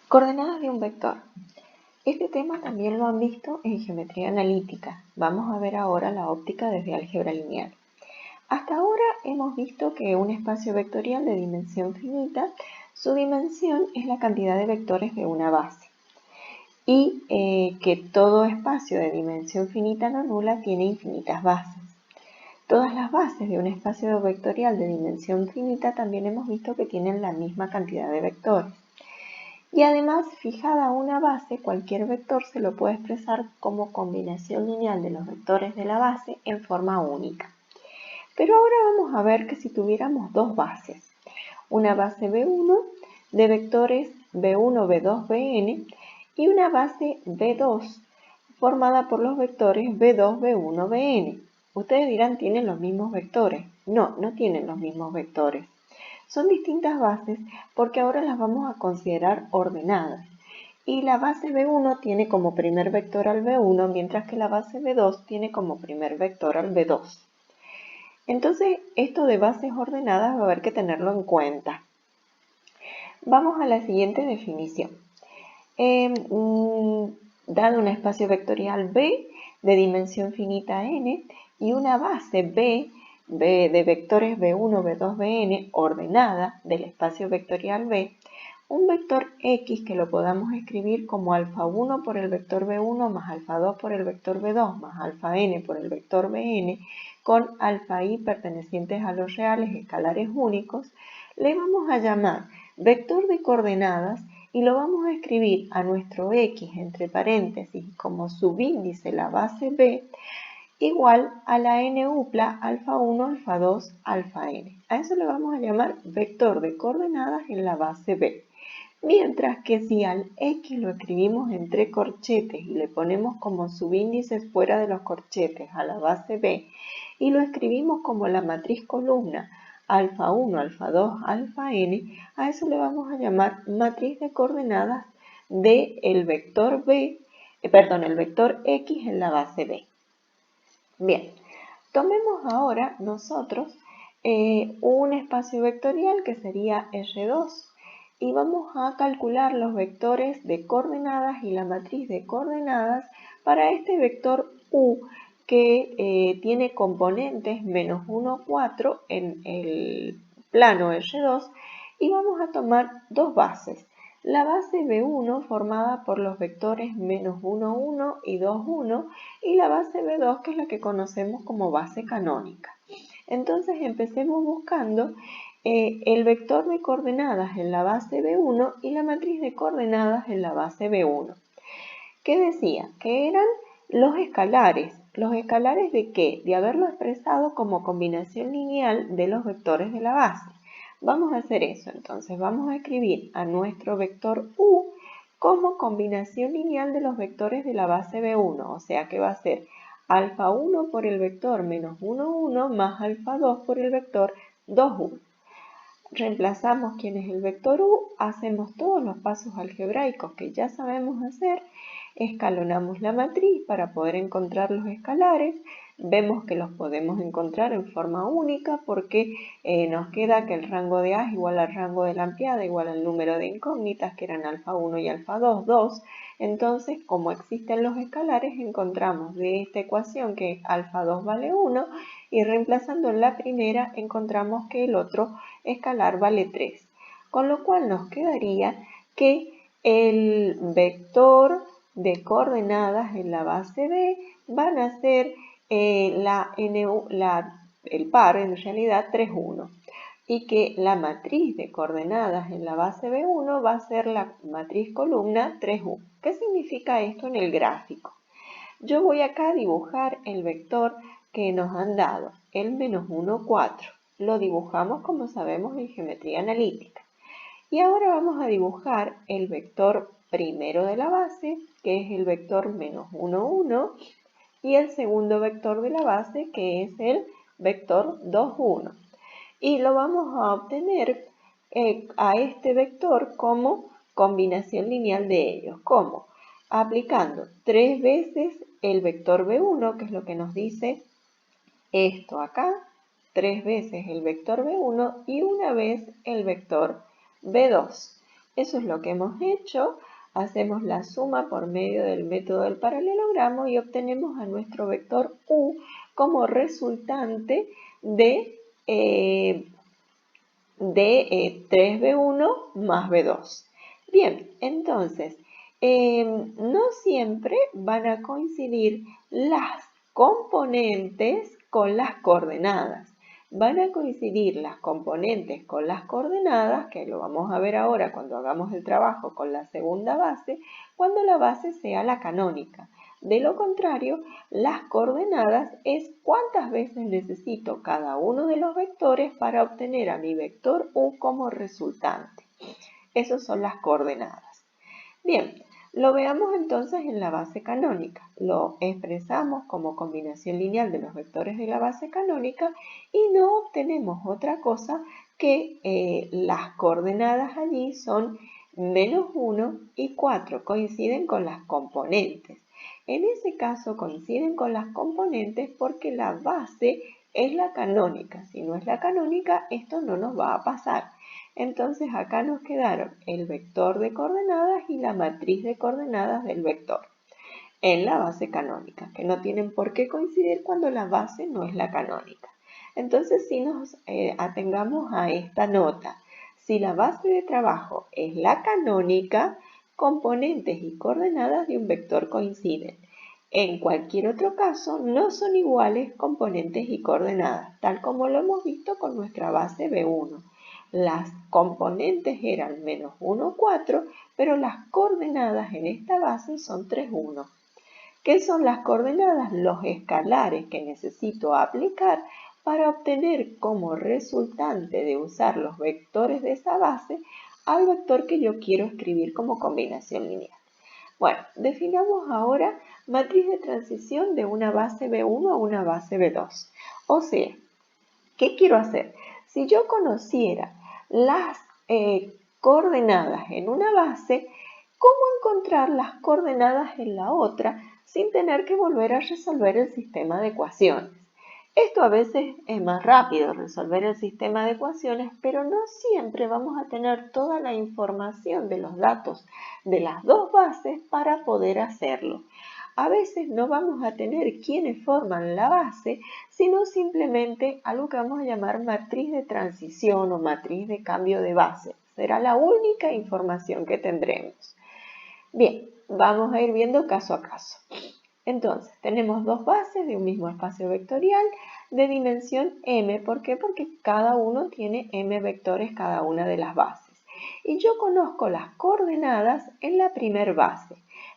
Coordenadas de un vector. Este tema también lo han visto en geometría analítica. Vamos a ver ahora la óptica desde álgebra lineal. Hasta ahora hemos visto que un espacio vectorial de dimensión finita, su dimensión es la cantidad de vectores de una base. Y que todo espacio de dimensión finita no nula tiene infinitas bases. Todas las bases de un espacio vectorial de dimensión finita también hemos visto que tienen la misma cantidad de vectores. Y además, fijada una base, cualquier vector se lo puede expresar como combinación lineal de los vectores de la base en forma única. Pero ahora vamos a ver que si tuviéramos dos bases, una base B1 de vectores B1, B2, Bn y una base B2 formada por los vectores B2, B1, Bn. Ustedes dirán, ¿tienen los mismos vectores? No, no tienen los mismos vectores. Son distintas bases porque ahora las vamos a considerar ordenadas. Y la base B1 tiene como primer vector al B1, mientras que la base B2 tiene como primer vector al B2. Entonces, esto de bases ordenadas va a haber que tenerlo en cuenta. Vamos a la siguiente definición. Dado un espacio vectorial B de dimensión finita n y una base B de vectores B1, B2, Bn ordenada del espacio vectorial B, un vector X que lo podamos escribir como alfa 1 por el vector B1 más alfa 2 por el vector B2 más alfa n por el vector Bn con alfa i pertenecientes a los reales escalares únicos, le vamos a llamar vector de coordenadas y lo vamos a escribir a nuestro X entre paréntesis como subíndice la base B igual a la n upla alfa 1, alfa 2, alfa n. A eso le vamos a llamar vector de coordenadas en la base B. Mientras que si al X lo escribimos entre corchetes y le ponemos como subíndices fuera de los corchetes a la base B y lo escribimos como la matriz columna alfa 1, alfa 2, alfa n, a eso le vamos a llamar matriz de coordenadas del vector el vector X en la base B. Bien, tomemos ahora nosotros un espacio vectorial que sería R2 y vamos a calcular los vectores de coordenadas y la matriz de coordenadas para este vector U que tiene componentes menos 1, 4 en el plano R2 y vamos a tomar dos bases. La base B1 formada por los vectores menos 1, 1 y 2, 1 y la base B2 que es la que conocemos como base canónica. Entonces empecemos buscando el vector de coordenadas en la base B1 y la matriz de coordenadas en la base B1. ¿Qué decía? Que eran los escalares. ¿Los escalares de qué? De haberlo expresado como combinación lineal de los vectores de la base. Vamos a hacer eso, entonces vamos a escribir a nuestro vector U como combinación lineal de los vectores de la base B1, o sea que va a ser alfa 1 por el vector menos 1, 1 más alfa 2 por el vector 2, 1. Reemplazamos quién es el vector U, hacemos todos los pasos algebraicos que ya sabemos hacer, escalonamos la matriz para poder encontrar los escalares, vemos que los podemos encontrar en forma única porque nos queda que el rango de A es igual al rango de la ampliada igual al número de incógnitas que eran alfa 1 y alfa 2, 2. Entonces, como existen los escalares, encontramos de esta ecuación que alfa 2 vale 1 y reemplazando en la primera encontramos que el otro escalar vale 3. Con lo cual nos quedaría que el vector de coordenadas en la base B van a ser el par en realidad 3, 1 y que la matriz de coordenadas en la base B1 va a ser la matriz columna 3, 1. ¿Qué significa esto en el gráfico? Yo voy acá a dibujar el vector que nos han dado, el menos 1, 4. Lo dibujamos como sabemos en geometría analítica. Y ahora vamos a dibujar el vector primero de la base, que es el vector menos 1, 1, y el segundo vector de la base, que es el vector 2, 1. Y lo vamos a obtener a este vector como combinación lineal de ellos. ¿Cómo? Aplicando 3 veces el vector B1, que es lo que nos dice esto acá, 3 veces el vector B1 y una vez el vector B2. Eso es lo que hemos hecho. Hacemos la suma por medio del método del paralelogramo y obtenemos a nuestro vector u como resultante de 3b1 más b2. Bien, entonces, no siempre van a coincidir las componentes con las coordenadas. Van a coincidir las componentes con las coordenadas, que lo vamos a ver ahora cuando hagamos el trabajo con la segunda base, cuando la base sea la canónica. De lo contrario, las coordenadas es cuántas veces necesito cada uno de los vectores para obtener a mi vector u como resultante. Esas son las coordenadas. Bien, lo veamos entonces en la base canónica. Lo expresamos como combinación lineal de los vectores de la base canónica y no obtenemos otra cosa que las coordenadas allí son -1 y 4, coinciden con las componentes. En ese caso coinciden con las componentes porque la base es la canónica. Si no es la canónica, esto no nos va a pasar. Entonces acá nos quedaron el vector de coordenadas y la matriz de coordenadas del vector en la base canónica, que no tienen por qué coincidir cuando la base no es la canónica. Entonces si nos atengamos a esta nota, si la base de trabajo es la canónica, componentes y coordenadas de un vector coinciden. En cualquier otro caso, no son iguales componentes y coordenadas, tal como lo hemos visto con nuestra base B1. Las componentes eran -1, 4, pero las coordenadas en esta base son 3, 1. ¿Qué son las coordenadas? Los escalares que necesito aplicar para obtener como resultante de usar los vectores de esa base al vector que yo quiero escribir como combinación lineal. Bueno, definamos ahora matriz de transición de una base B1 a una base B2. O sea, ¿qué quiero hacer? Si yo conociera las coordenadas en una base, ¿cómo encontrar las coordenadas en la otra sin tener que volver a resolver el sistema de ecuaciones? Esto a veces es más rápido resolver el sistema de ecuaciones, pero no siempre vamos a tener toda la información de los datos de las dos bases para poder hacerlo. A veces no vamos a tener quiénes forman la base, sino simplemente algo que vamos a llamar matriz de transición o matriz de cambio de base. Será la única información que tendremos. Bien, vamos a ir viendo caso a caso. Entonces, tenemos dos bases de un mismo espacio vectorial de dimensión m. ¿Por qué? Porque cada uno tiene m vectores cada una de las bases. Y yo conozco las coordenadas en la primera base,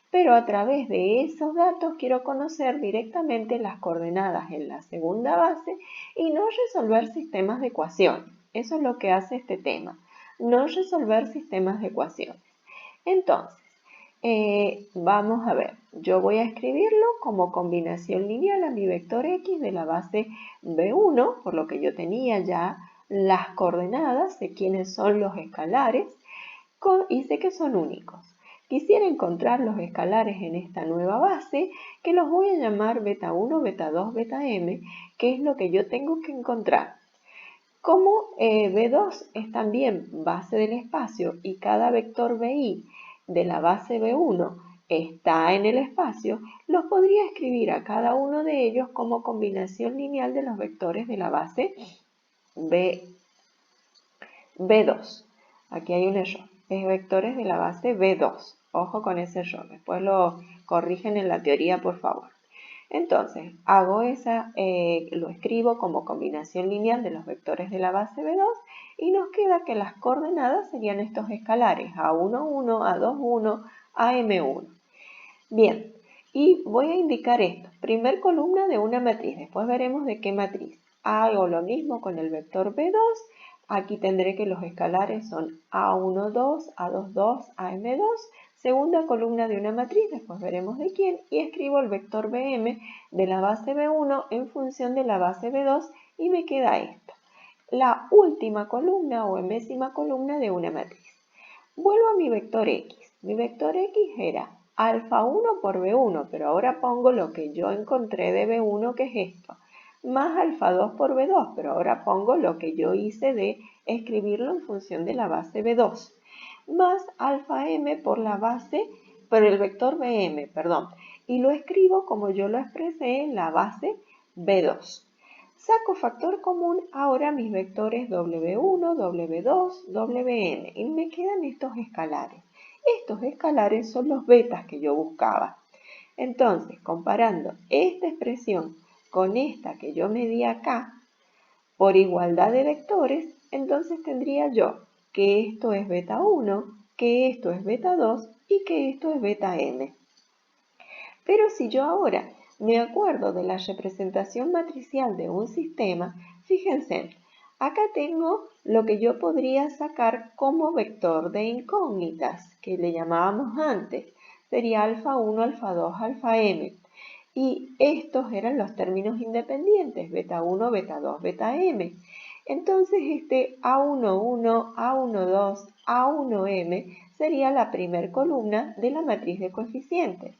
pero a través de esos datos quiero conocer directamente las coordenadas en la segunda base y no resolver sistemas de ecuaciones. Eso es lo que hace este tema, no resolver sistemas de ecuaciones. Entonces, vamos a ver, yo voy a escribirlo como combinación lineal a mi vector x de la base B1, por lo que yo tenía ya las coordenadas, sé quiénes son los escalares y sé que son únicos. Quisiera encontrar los escalares en esta nueva base, que los voy a llamar beta 1, beta 2, beta m, que es lo que yo tengo que encontrar. Como B2 es también base del espacio y cada vector BI de la base B1 está en el espacio, los podría escribir a cada uno de ellos como combinación lineal de los vectores de la base B2. Aquí hay un error, es vectores de la base B2. Ojo con ese error, después lo corrigen en la teoría, por favor. Entonces, lo escribo como combinación lineal de los vectores de la base B2 y nos queda que las coordenadas serían estos escalares A1, 1, A2, 1, AM1. Bien, y voy a indicar esto. Primer columna de una matriz, después veremos de qué matriz. Hago lo mismo con el vector B2. Aquí tendré que los escalares son A1, 2, A2, 2, AM2. Segunda columna de una matriz, después veremos de quién, y escribo el vector Bm de la base B1 en función de la base B2 y me queda esto. La última columna o enésima columna de una matriz. Vuelvo a mi vector X. Mi vector X era alfa 1 por B1, pero ahora pongo lo que yo encontré de B1, que es esto, más alfa 2 por B2, pero ahora pongo lo que yo hice de escribirlo en función de la base B2. más alfa m por la base, por el vector bm, perdón, y lo escribo como yo lo expresé en la base b2. Saco factor común ahora mis vectores w1, w2, wn y me quedan estos escalares. Estos escalares son los betas que yo buscaba. Entonces, comparando esta expresión con esta que yo medí acá, por igualdad de vectores, entonces tendría yo que esto es beta 1, que esto es beta 2 y que esto es beta m. Pero si yo ahora me acuerdo de la representación matricial de un sistema, fíjense, acá tengo lo que yo podría sacar como vector de incógnitas, que le llamábamos antes. Sería alfa 1, alfa 2, alfa m. Y estos eran los términos independientes, beta 1, beta 2, beta m. Entonces este A11, A12, A1m sería la primer columna de la matriz de coeficientes.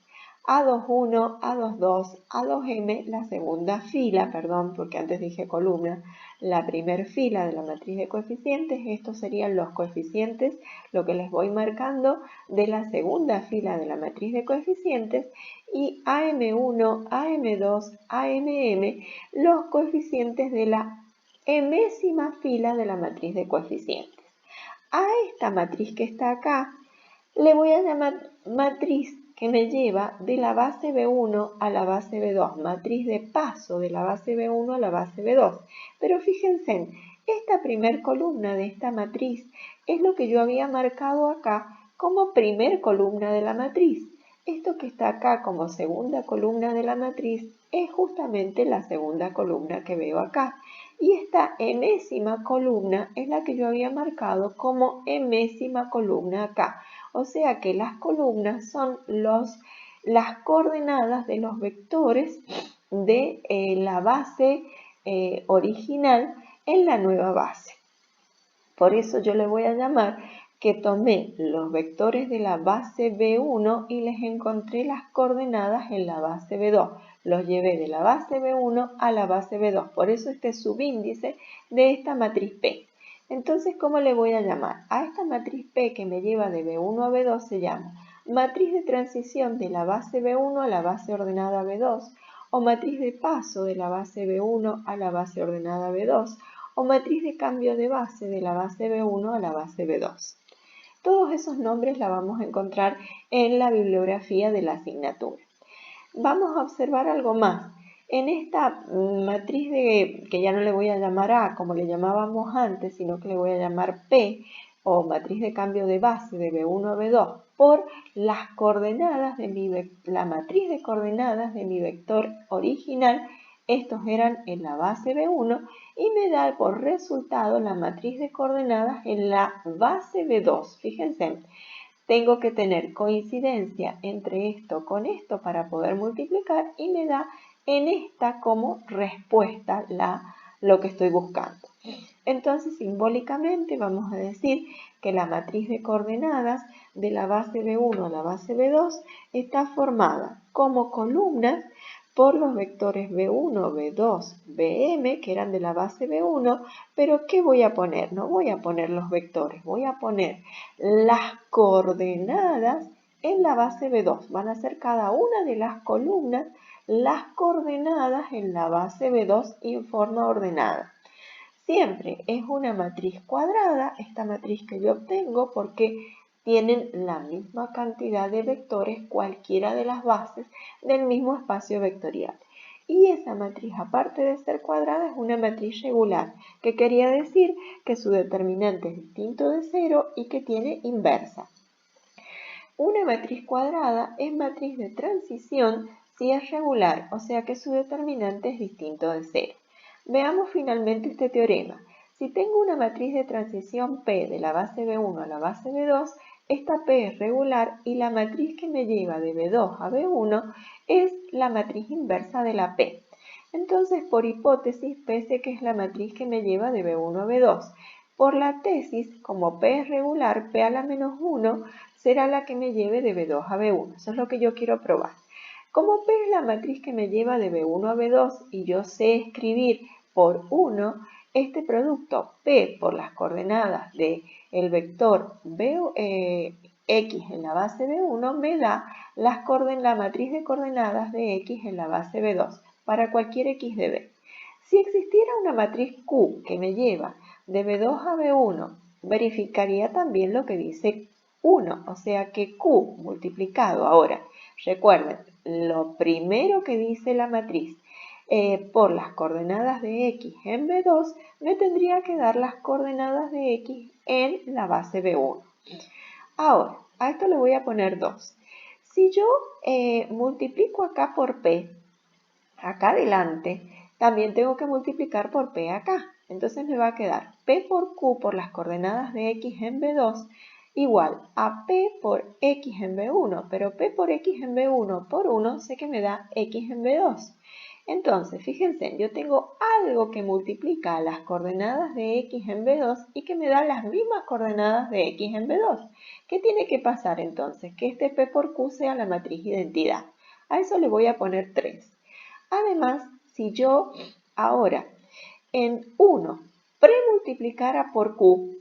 A21, A22, A2m, la segunda fila, perdón, porque antes dije columna, la primer fila de la matriz de coeficientes. Estos serían los coeficientes, lo que les voy marcando de la segunda fila de la matriz de coeficientes, y AM1, AM2, AMM, los coeficientes de la enésima fila de la matriz de coeficientes. A esta matriz que está acá le voy a llamar matriz que me lleva de la base B1 a la base B2, matriz de paso de la base B1 a la base B2. Pero fíjense, esta primer columna de esta matriz es lo que yo había marcado acá como primer columna de la matriz. Esto que está acá como segunda columna de la matriz es justamente la segunda columna que veo acá. Y esta enésima columna es la que yo había marcado como enésima columna acá. O sea que las columnas son las coordenadas de los vectores de la base original en la nueva base. Por eso yo le voy a llamar que tomé los vectores de la base B1 y les encontré las coordenadas en la base B2. Los llevé de la base B1 a la base B2. Por eso este subíndice de esta matriz P. Entonces, ¿cómo le voy a llamar? A esta matriz P que me lleva de B1 a B2 se llama matriz de transición de la base B1 a la base ordenada B2, o matriz de paso de la base B1 a la base ordenada B2, o matriz de cambio de base de la base B1 a la base B2. Todos esos nombres la vamos a encontrar en la bibliografía de la asignatura. Vamos a observar algo más. En esta matriz que ya no le voy a llamar A como le llamábamos antes, sino que le voy a llamar P, o matriz de cambio de base de B1 a B2, por las coordenadas de la matriz de coordenadas de mi vector original. Estos eran en la base B1 y me da por resultado la matriz de coordenadas en la base B2. Fíjense, tengo que tener coincidencia entre esto con esto para poder multiplicar y me da en esta como respuesta lo que estoy buscando. Entonces, simbólicamente vamos a decir que la matriz de coordenadas de la base B1 a la base B2 está formada como columnas por los vectores B1, B2, Bm, que eran de la base B1, pero ¿qué voy a poner? No voy a poner los vectores, voy a poner las coordenadas en la base B2. Van a ser cada una de las columnas las coordenadas en la base B2 en forma ordenada. Siempre es una matriz cuadrada, esta matriz que yo obtengo, porque tienen la misma cantidad de vectores cualquiera de las bases del mismo espacio vectorial. Y esa matriz, aparte de ser cuadrada, es una matriz regular, que quería decir que su determinante es distinto de 0 y que tiene inversa. Una matriz cuadrada es matriz de transición si es regular, o sea que su determinante es distinto de 0. Veamos finalmente este teorema. Si tengo una matriz de transición P de la base B1 a la base B2, esta P es regular y la matriz que me lleva de B2 a B1 es la matriz inversa de la P. Entonces, por hipótesis, P sé que es la matriz que me lleva de B1 a B2. Por la tesis, como P es regular, P a la menos 1 será la que me lleve de B2 a B1. Eso es lo que yo quiero probar. Como P es la matriz que me lleva de B1 a B2 y yo sé escribir por 1, este producto P por las coordenadas de el vector x en la base B1 me da la matriz de coordenadas de x en la base B2 para cualquier x de B. Si existiera una matriz Q que me lleva de B2 a B1, verificaría también lo que dice 1, o sea que Q multiplicado ahora. Recuerden, lo primero que dice la matriz por las coordenadas de x en B2 me tendría que dar las coordenadas de x en la base B1. Ahora, a esto le voy a poner 2. Si yo multiplico acá por P, acá adelante, también tengo que multiplicar por P acá. Entonces me va a quedar P por Q por las coordenadas de x en B2 igual a P por x en B1, pero P por x en B1 por 1 sé que me da x en B2. Entonces, fíjense, yo tengo algo que multiplica las coordenadas de x en B2 y que me da las mismas coordenadas de x en B2. ¿Qué tiene que pasar entonces? Que este P por Q sea la matriz identidad. A eso le voy a poner 3. Además, si yo ahora en 1 premultiplicara por Q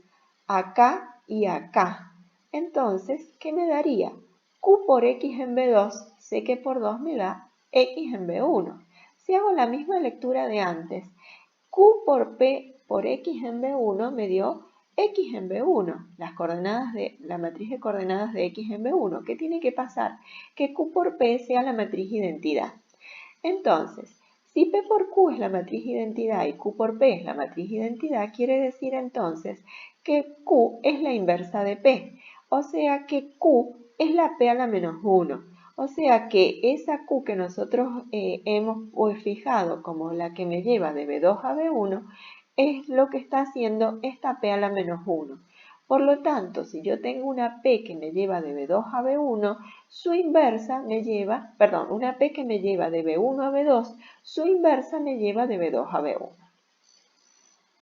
acá y acá, entonces, ¿qué me daría? Q por x en B2, sé que por 2 me da x en B1. Si hago la misma lectura de antes, Q por P por x en B1 me dio x en B1, la matriz de coordenadas de x en B1. ¿Qué tiene que pasar? Que Q por P sea la matriz identidad. Entonces, si P por Q es la matriz identidad y Q por P es la matriz identidad, quiere decir entonces que Q es la inversa de P, o sea que Q es la P a la menos 1. O sea que esa Q que nosotros hemos fijado como la que me lleva de B2 a B1 es lo que está haciendo esta P a la menos 1. Por lo tanto, si yo tengo una P que me lleva de B2 a B1, su inversa me lleva, perdón, una P que me lleva de B1 a B2, su inversa me lleva de B2 a B1.